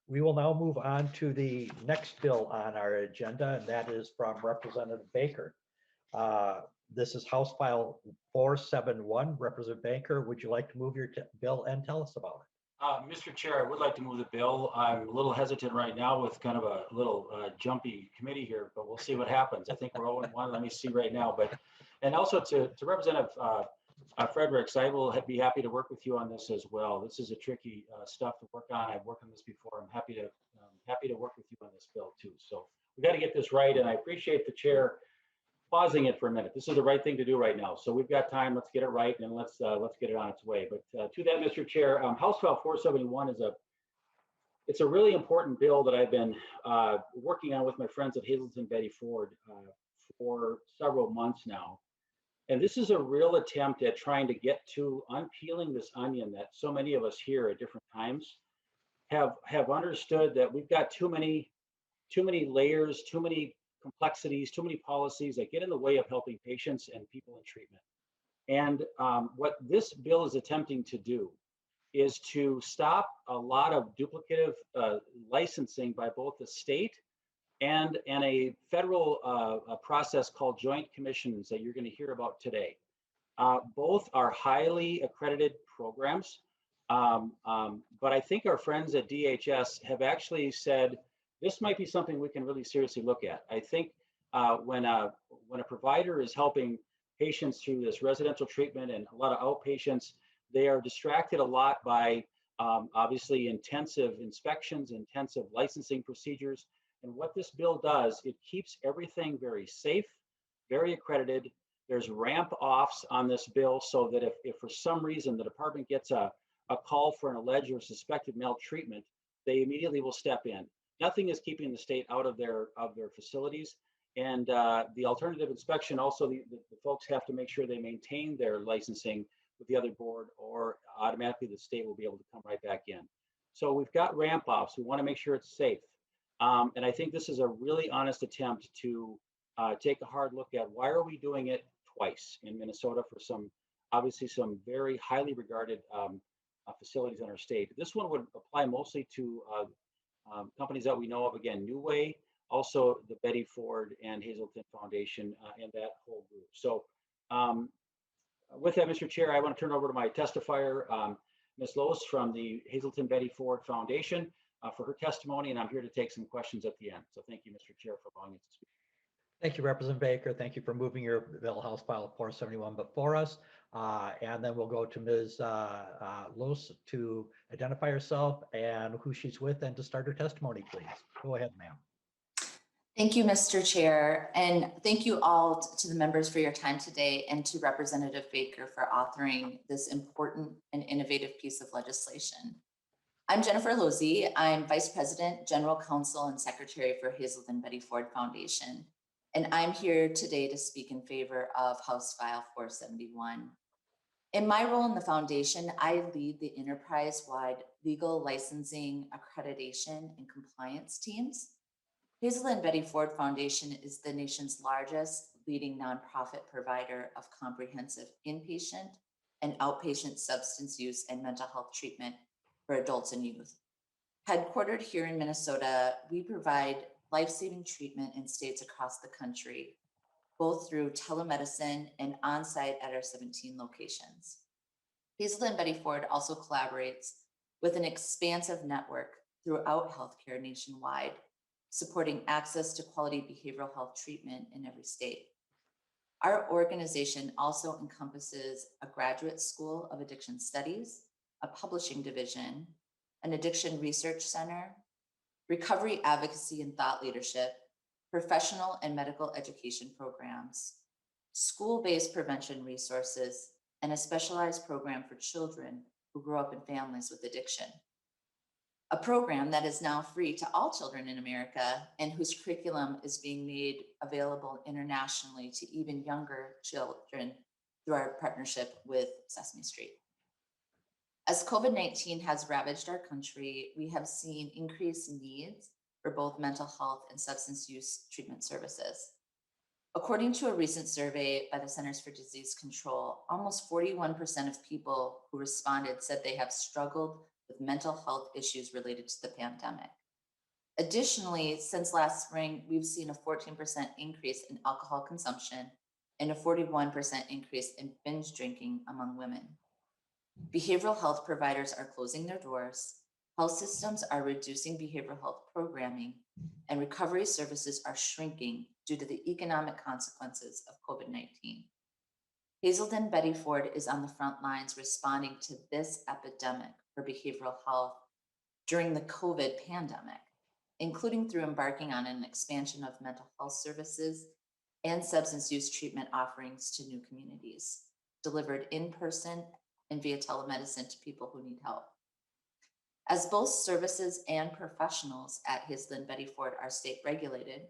We will now move on to the next bill on our agenda, and that is from Representative Baker. This is House File 471. Representative Baker, would you like to move your bill and tell us about it? Mr. Chair, I would like to move the bill. I'm a little hesitant right now with kind of a little jumpy committee here, but we'll see what happens. I think we're 0-1. Let me see right now. And also to Representative Fredericks, I will be happy to work with you on this as well. This is a tricky stuff to work on. I've worked on this before. I'm happy to work with you on this bill too. So we got to get this right, and I appreciate the chair pausing it for a minute. This is the right thing to do right now. So we've got time. Let's get it right, and let's get it on its way. But to that, Mr. Chair, House File 471 it's a really important bill that I've been working on with my friends at Hazleton Betty Ford for several months now. And this is a real attempt at trying to get to unpeeling this onion that so many of us here at different times have understood that we've got too many layers, too many complexities, too many policies that get in the way of helping patients and people in treatment. And what this bill is attempting to do is to stop a lot of duplicative licensing by both the state and a federal process called joint commissions that you're going to hear about today. Both are highly accredited programs, but I think our friends at DHS have actually said, this might be something we can really seriously look at. I think when a provider is helping patients through this residential treatment and a lot of outpatients, they are distracted a lot by obviously intensive inspections, intensive licensing procedures. And what this bill does, it keeps everything very safe, very accredited. There's ramp offs on this bill so that if for some reason the department gets a call for an alleged or suspected maltreatment, they immediately will step in. Nothing is keeping the state out of their facilities. And the alternative inspection, also the folks have to make sure they maintain their licensing with the other board, or automatically the state will be able to come right back in. So we've got ramp offs. We want to make sure it's safe. And I think this is a really honest attempt to take a hard look at why are we doing it twice in Minnesota for obviously some very highly regarded facilities in our state. This one would apply mostly to companies that we know of, again, New Way, also the Betty Ford and Hazleton Foundation, and that whole group. So with that, Mr. Chair, I want to turn over to my testifier, Ms. Loos from the Hazleton Betty Ford Foundation for her testimony, and I'm here to take some questions at the end. So thank you, Mr. Chair, for allowing me to speak. Thank you, Representative Baker. Thank you for moving your bill, House File 471, before us. And then we'll go to Ms. Loos to identify herself and who she's with and to start her testimony, please. Go ahead, ma'am. Thank you, Mr. Chair, and thank you all to the members for your time today, and to Representative Baker for authoring this important and innovative piece of legislation. I'm Jennifer Lozzi. I'm Vice President, General Counsel, and Secretary for Hazleton Betty Ford Foundation, and I'm here today to speak in favor of House File 471. In my role in the foundation, I lead the enterprise-wide legal licensing, accreditation, and compliance teams. Hazleton Betty Ford Foundation is the nation's largest leading nonprofit provider of comprehensive inpatient and outpatient substance use and mental health treatment for adults and youth. Headquartered here in Minnesota, we provide life-saving treatment in states across the country, both through telemedicine and on-site at our 17 locations. Hazleton Betty Ford also collaborates with an expansive network throughout healthcare nationwide, supporting access to quality behavioral health treatment in every state. Our organization also encompasses a graduate school of addiction studies, a publishing division, an addiction research center, recovery advocacy and thought leadership, professional and medical education programs, school-based prevention resources, and a specialized program for children who grow up in families with addiction. A program that is now free to all children in America and whose curriculum is being made available internationally to even younger children through our partnership with Sesame Street. As COVID-19 has ravaged our country, we have seen increased needs for both mental health and substance use treatment services. According to a recent survey by the Centers for Disease Control, almost 41% of people who responded said they have struggled with mental health issues related to the pandemic. Additionally, since last spring, we've seen a 14% increase in alcohol consumption and a 41% increase in binge drinking among women. Behavioral health providers are closing their doors, health systems are reducing behavioral health programming, and recovery services are shrinking due to the economic consequences of COVID-19. Hazelden Betty Ford is on the front lines responding to this epidemic for behavioral health during the COVID pandemic, including through embarking on an expansion of mental health services and substance use treatment offerings to new communities, delivered in person and via telemedicine to people who need help. As both services and professionals at Hazelden Betty Ford are state regulated,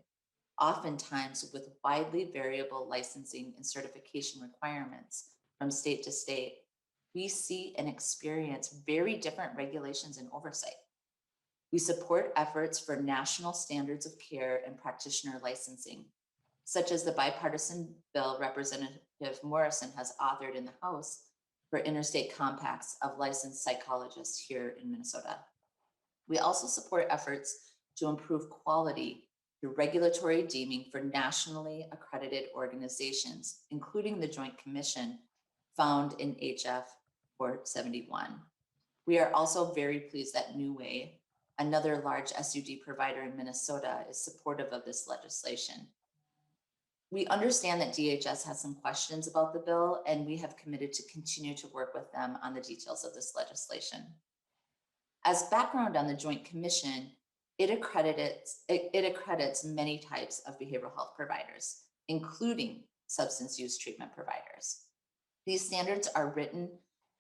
oftentimes with widely variable licensing and certification requirements from state to state, we see and experience very different regulations and oversight. We support efforts for national standards of care and practitioner licensing, such as the bipartisan bill Representative Morrison has authored in the House for interstate compacts of licensed psychologists here in Minnesota. We also support efforts to improve quality through regulatory deeming for nationally accredited organizations, including the Joint Commission found in HF471. We are also very pleased that New Way, another large SUD provider in Minnesota, is supportive of this legislation. We understand that DHS has some questions about the bill, and we have committed to continue to work with them on the details of this legislation. As background on the Joint Commission, it accredits many types of behavioral health providers, including substance use treatment providers. These standards are written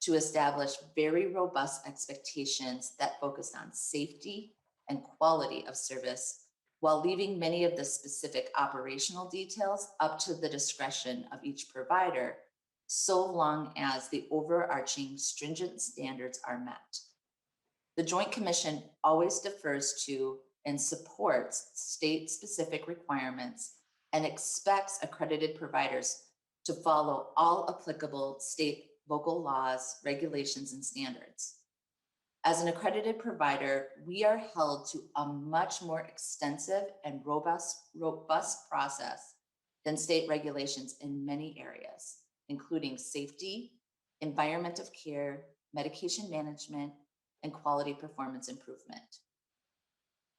to establish very robust expectations that focus on safety and quality of service, while leaving many of the specific operational details up to the discretion of each provider, so long as the overarching stringent standards are met. The Joint Commission always defers to and supports state-specific requirements and expects accredited providers to follow all applicable state, local laws, regulations, and standards. As an accredited provider, we are held to a much more extensive and robust process than state regulations in many areas, including safety, environment of care, medication management, and quality performance improvement.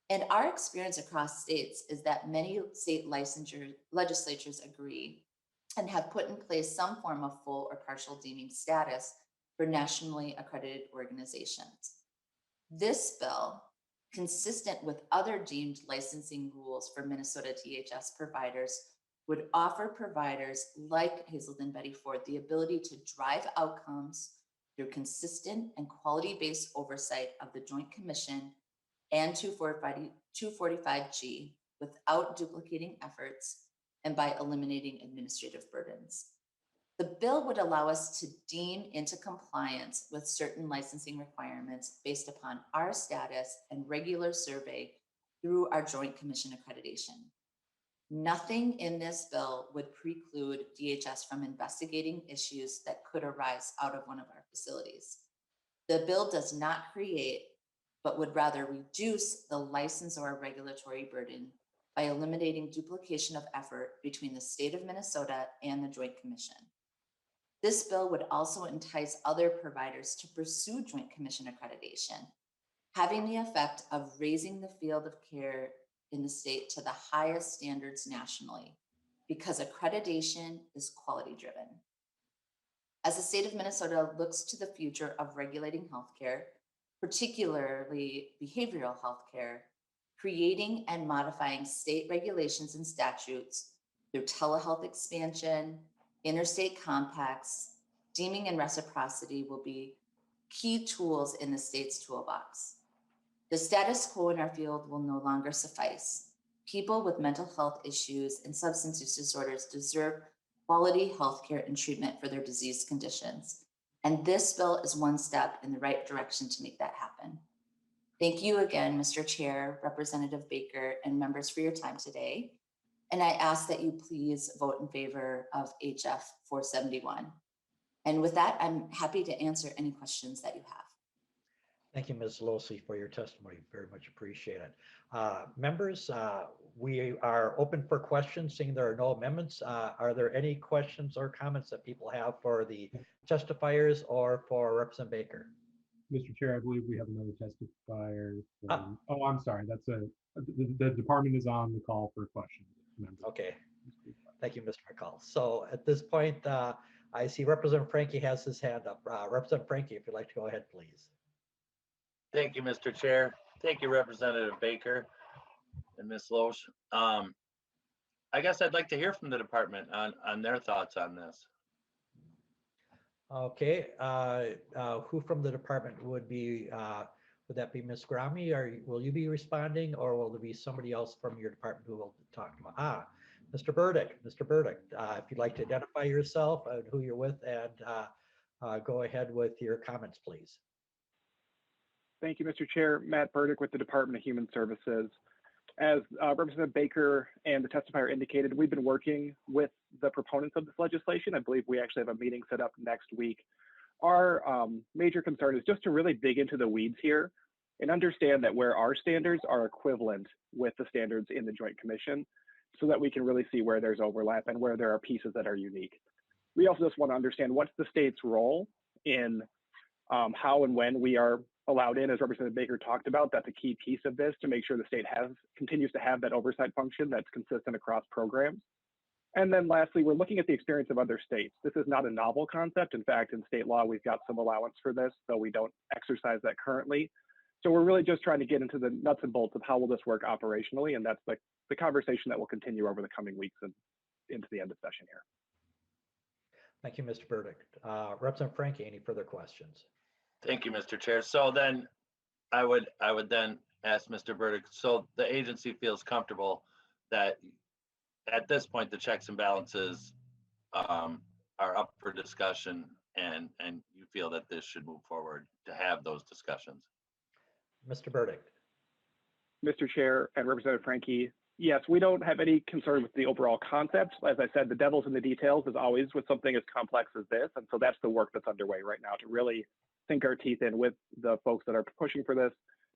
And our experience across states is that many state legislatures agree and have put in place some form of full or partial deeming status for nationally accredited organizations. This bill, consistent with other deemed licensing rules for Minnesota DHS providers, would offer providers like Hazelden Betty Ford the ability to drive outcomes through consistent and quality-based oversight of the Joint Commission and 245G without duplicating efforts and by eliminating administrative burdens. The bill would allow us to deem into compliance with certain licensing requirements based upon our status and regular survey through our Joint Commission accreditation. Nothing in this bill would preclude DHS from investigating issues that could arise out of one of our facilities. The bill does not create, but would rather reduce the license or regulatory burden by eliminating duplication of effort between the state of Minnesota and the Joint Commission. This bill would also entice other providers to pursue Joint Commission accreditation, having the effect of raising the field of care in the state to the highest standards nationally, because accreditation is quality driven. As the state of Minnesota looks to the future of regulating healthcare, particularly behavioral healthcare, creating and modifying state regulations and statutes through telehealth expansion, interstate compacts, deeming and reciprocity will be key tools in the state's toolbox. The status quo in our field will no longer suffice. People with mental health issues and substance use disorders deserve quality healthcare and treatment for their disease conditions. And this bill is one step in the right direction to make that happen. Thank you again, Mr. Chair, Representative Baker, and members for your time today. And I ask that you please vote in favor of HF 471. And with that, I'm happy to answer any questions that you have. Thank you, Ms. Losi, for your testimony. Very much appreciate it. Members, we are open for questions, seeing there are no amendments. Are there any questions or comments that people have for the testifiers or for Representative Baker? Mr. Chair, I believe we have another testifier. Oh, I'm sorry. That's the department is on the call for questions. Members. Okay. Thank you, Mr. McCall. So at this point, I see Representative Frankie has his hand up. Representative Frankie, if you'd like to go ahead, please. Thank you, Mr. Chair. Thank you, Representative Baker and Ms. Loesch. I guess I'd like to hear from the department on their thoughts on this. Okay, who from the department would that be Ms. Grami, or will you be responding, or will there be somebody else from your department who will talk about? Mr. Burdick, if you'd like to identify yourself and who you're with, and go ahead with your comments, please. Thank you, Mr. Chair. Matt Burdick with the Department of Human Services. As Representative Baker and the testifier indicated, we've been working with the proponents of this legislation. I believe we actually have a meeting set up next week. Our major concern is just to really dig into the weeds here and understand that where our standards are equivalent with the standards in the Joint Commission, so that we can really see where there's overlap and where there are pieces that are unique. We also just want to understand what's the state's role in how and when we are allowed in, as Representative Baker talked about. That's a key piece of this, to make sure the state continues to have that oversight function that's consistent across programs. And then lastly, we're looking at the experience of other states. This is not a novel concept. In fact, in state law, we've got some allowance for this, though we don't exercise that currently. So we're really just trying to get into the nuts and bolts of how will this work operationally, and that's the conversation that will continue over the coming weeks and into the end of session here. Thank you, Mr. Burdick. Representative Frankie, any further questions? Thank you, Mr. Chair. So then I would then ask Mr. Burdick, so the agency feels comfortable that at this point, the checks and balances are up for discussion, and you feel that this should move forward to have those discussions. Mr. Burdick. Mr. Chair and Representative Frankie, yes, we don't have any concern with the overall concept. As I said, the devil's in the details, as always, with something as complex as this. And so that's the work that's underway right now, to really sink our teeth in with the folks that are pushing for this,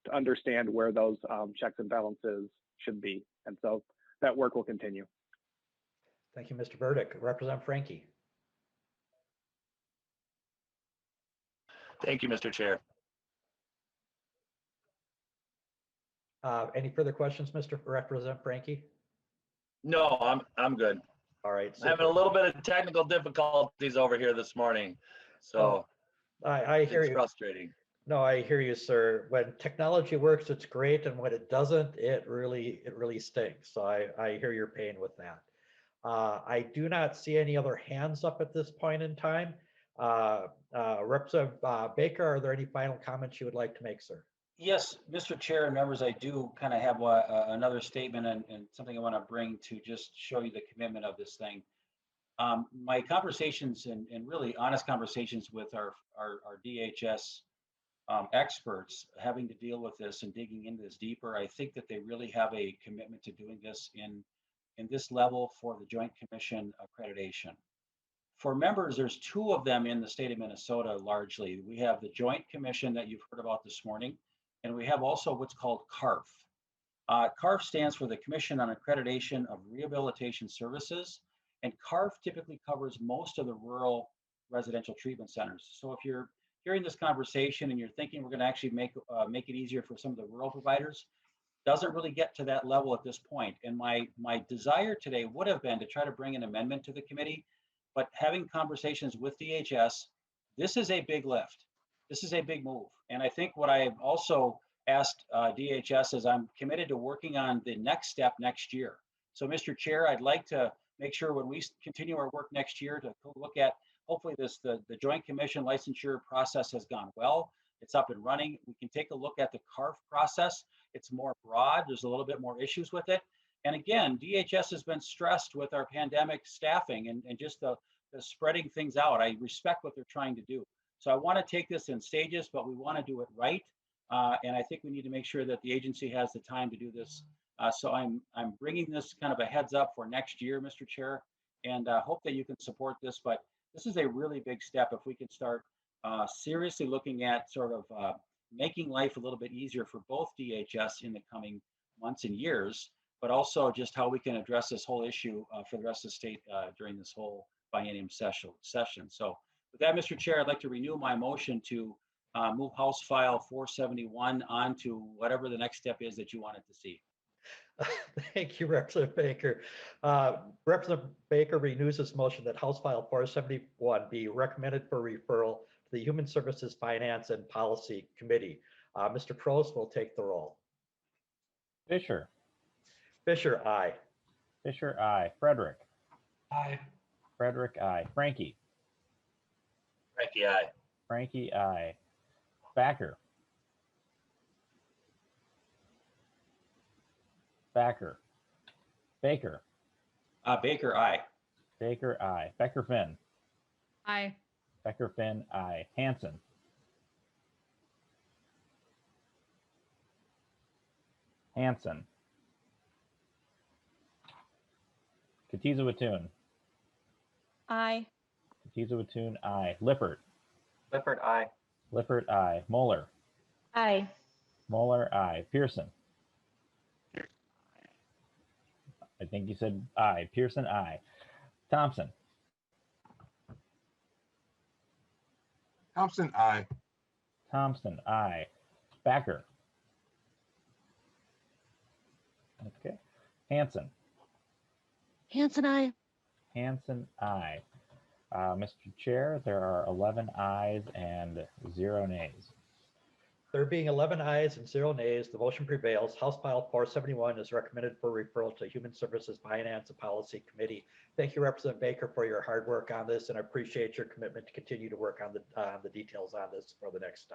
to understand where those checks and balances should be. And so that work will continue. Thank you, Mr. Burdick. Representative Frankie. Thank you, Mr. Chair. Any further questions, Mr. Representative Frankie? No, I'm good. All right. I'm having a little bit of technical difficulties over here this morning, so I hear you. Frustrating. No, I hear you, sir. When technology works, it's great, and when it doesn't, it really stinks. So I hear your pain with that. I do not see any other hands up at this point in time. Representative Baker, are there any final comments you would like to make, sir? Yes, Mr. Chair and members, I do kind of have another statement and something I want to bring to just show you the commitment of this thing. My conversations and really honest conversations with our DHS experts having to deal with this and digging into this deeper, I think that they really have a commitment to doing this in this level for the Joint Commission accreditation. For members, there's two of them in the state of Minnesota largely. We have the Joint Commission that you've heard about this morning, and we have also what's called CARF. CARF stands for the Commission on Accreditation of Rehabilitation Services, and CARF typically covers most of the rural residential treatment centers. So if you're hearing this conversation and you're thinking we're going to actually make it easier for some of the rural providers, doesn't really get to that level at this point. And my desire today would have been to try to bring an amendment to the committee, but having conversations with DHS, this is a big lift. This is a big move. And I think what I've also asked DHS is I'm committed to working on the next step next year. So Mr. Chair, I'd like to make sure when we continue our work next year to look at, hopefully the Joint Commission licensure process has gone well. It's up and running. We can take a look at the CARF process. It's more broad. There's a little bit more issues with it. And again, DHS has been stressed with our pandemic staffing and just the spreading things out. I respect what they're trying to do. So I want to take this in stages, but we want to do it right. And I think we need to make sure that the agency has the time to do this. So I'm bringing this kind of a heads up for next year, Mr. Chair, and hope that you can support this. But this is a really big step if we can start seriously looking at sort of making life a little bit easier for both DHS in the coming months and years, but also just how we can address this whole issue for the rest of the state during this whole biennium session. So with that, Mr. Chair, I'd like to renew my motion to move House File 471 on to whatever the next step is that you wanted to see. Thank you, Representative Baker. Representative Baker renews his motion that House File 471 be recommended for referral to the Human Services Finance and Policy Committee. Mr. Prost will take the roll. Fisher. Fisher, aye. Fisher, aye. Frederick. Aye. Frederick, aye. Frankie. Frankie, aye. Frankie, aye. Backer. Backer. Baker. Baker, aye. Baker, aye. Becker Finn. Aye. Becker Finn, aye. Hanson. Hanson. Katiza Wattoon. Aye. Katiza Wattoon, aye. Lippert. Lippert, aye. Lippert, aye. Moeller. Aye. Moeller, aye. Pearson. I think you said aye. Pearson, aye. Thompson. Thompson, aye. Thompson, aye. Backer. Okay. Hanson. Hanson, aye. Hanson, aye. Mr. Chair, there are 11 ayes and 0 nays. There being 11 ayes and 0 nays, the motion prevails. House File 471 is recommended for referral to Human Services Finance and Policy Committee. Thank you, Representative Baker, for your hard work on this, and I appreciate your commitment to continue to work on the details on this for the next